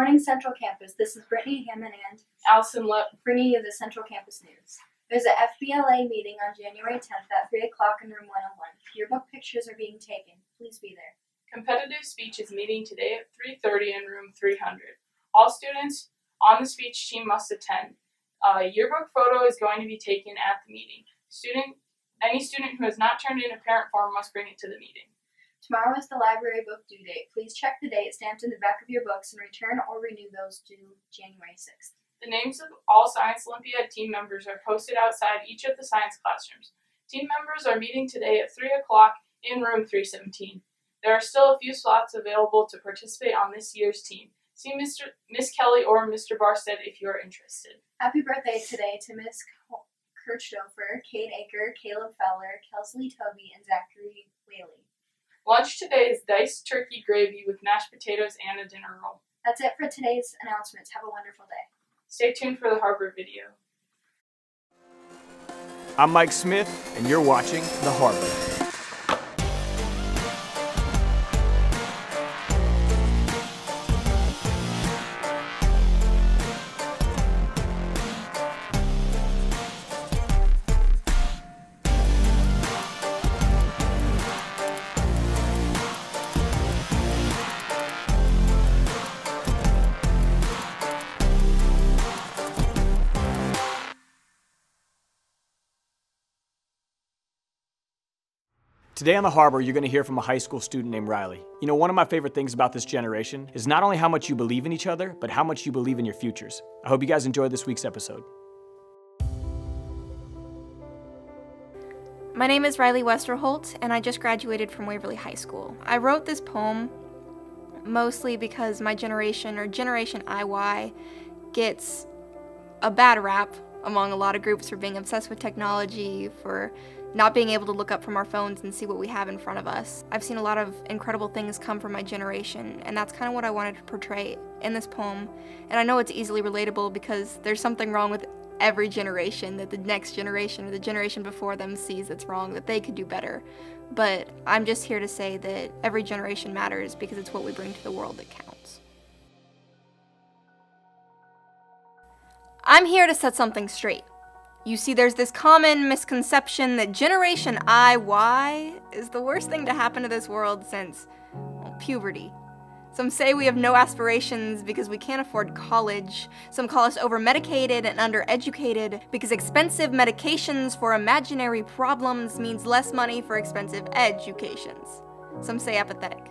morning, Central Campus. This is Brittany Hammond and Allison Lepp. bringing you the Central Campus News. There's a FBLA meeting on January 10th at 3 o'clock in room 101. Yearbook pictures are being taken. Please be there. Competitive speech is meeting today at 3:30 in room 300. All students on the speech team must attend. A yearbook photo is going to be taken at the meeting. Any student who has not turned in a parent form must bring it to the meeting. Tomorrow is the library book due date. Please check the date stamped in the back of your books and return or renew those due January 6th. The names of all Science Olympiad team members are posted outside each of the science classrooms. Team members are meeting today at 3 o'clock in room 317. There are still a few slots available to participate on this year's team. See Miss Kelly or Mr. Barstead if you are interested. Happy birthday today to Miss Kirchhofer, Kate Aker, Caleb Feller, Kelsley Toby, and Zachary Whaley. Lunch today is diced turkey gravy with mashed potatoes and a dinner roll. That's it for today's announcements. Have a wonderful day. Stay tuned for the Harbor video. I'm Mike Smith, and you're watching The Harbor. Today on The Harbor, you're going to hear from a high school student named Riley. You know, one of my favorite things about this generation is not only how much you believe in each other, but how much you believe in your futures. I hope you guys enjoyed this week's episode. My name is Riley Westerholt, and I just graduated from Waverly High School. I wrote this poem mostly because my generation, or Generation IY, gets a bad rap among a lot of groups for being obsessed with technology, for not being able to look up from our phones and see what we have in front of us. I've seen a lot of incredible things come from my generation, and that's kind of what I wanted to portray in this poem. And I know it's easily relatable because there's something wrong with every generation that the next generation or the generation before them sees that's wrong, that they could do better. But I'm just here to say that every generation matters because it's what we bring to the world that counts. I'm here to set something straight. You see, there's this common misconception that Generation IY is the worst thing to happen to this world since, well, puberty. Some say we have no aspirations because we can't afford college. Some call us over-medicated and undereducated because expensive medications for imaginary problems means less money for expensive educations. Some say apathetic.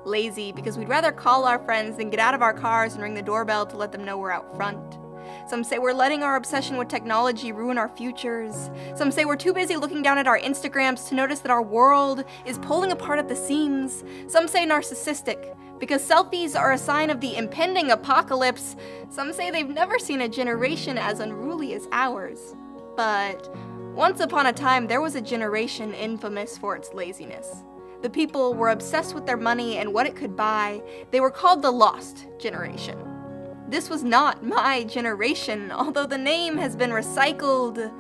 Lazy because we'd rather call our friends than get out of our cars and ring the doorbell to let them know we're out front. Some say we're letting our obsession with technology ruin our futures. Some say we're too busy looking down at our Instagrams to notice that our world is pulling apart at the seams. Some say narcissistic, because selfies are a sign of the impending apocalypse. Some say they've never seen a generation as unruly as ours. But once upon a time, there was a generation infamous for its laziness. The people were obsessed with their money and what it could buy. They were called the Lost Generation. This was not my generation, although the name has been recycled,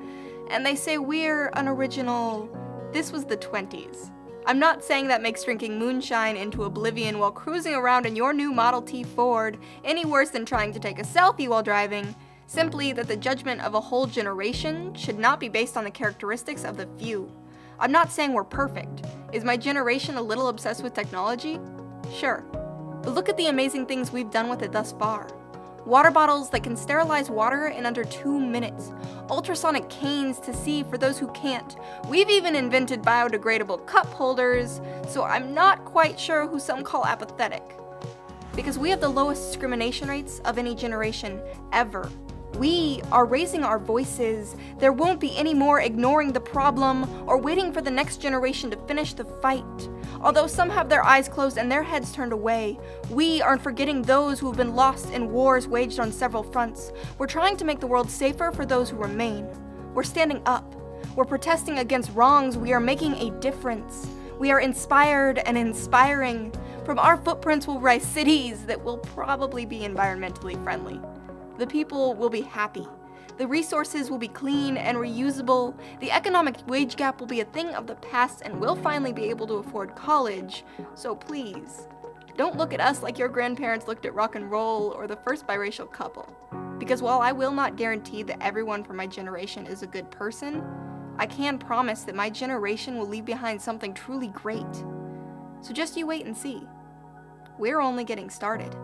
and they say we're unoriginal. This was the 20s. I'm not saying that makes drinking moonshine into oblivion while cruising around in your new Model T Ford any worse than trying to take a selfie while driving, simply that the judgment of a whole generation should not be based on the characteristics of the few. I'm not saying we're perfect. Is my generation a little obsessed with technology? Sure. But look at the amazing things we've done with it thus far. Water bottles that can sterilize water in under 2 minutes. Ultrasonic canes to see for those who can't. We've even invented biodegradable cup holders, so I'm not quite sure who some call apathetic. Because we have the lowest discrimination rates of any generation ever. We are raising our voices. There won't be any more ignoring the problem or waiting for the next generation to finish the fight. Although some have their eyes closed and their heads turned away, we aren't forgetting those who have been lost in wars waged on several fronts. We're trying to make the world safer for those who remain. We're standing up. We're protesting against wrongs. We are making a difference. We are inspired and inspiring. From our footprints will rise cities that will probably be environmentally friendly. The people will be happy. The resources will be clean and reusable. The economic wage gap will be a thing of the past, and we'll finally be able to afford college. So please, Don't look at us like your grandparents looked at rock and roll or the first biracial couple. Because while I will not guarantee that everyone from my generation is a good person, I can promise that my generation will leave behind something truly great. So just you wait and see. We're only getting started.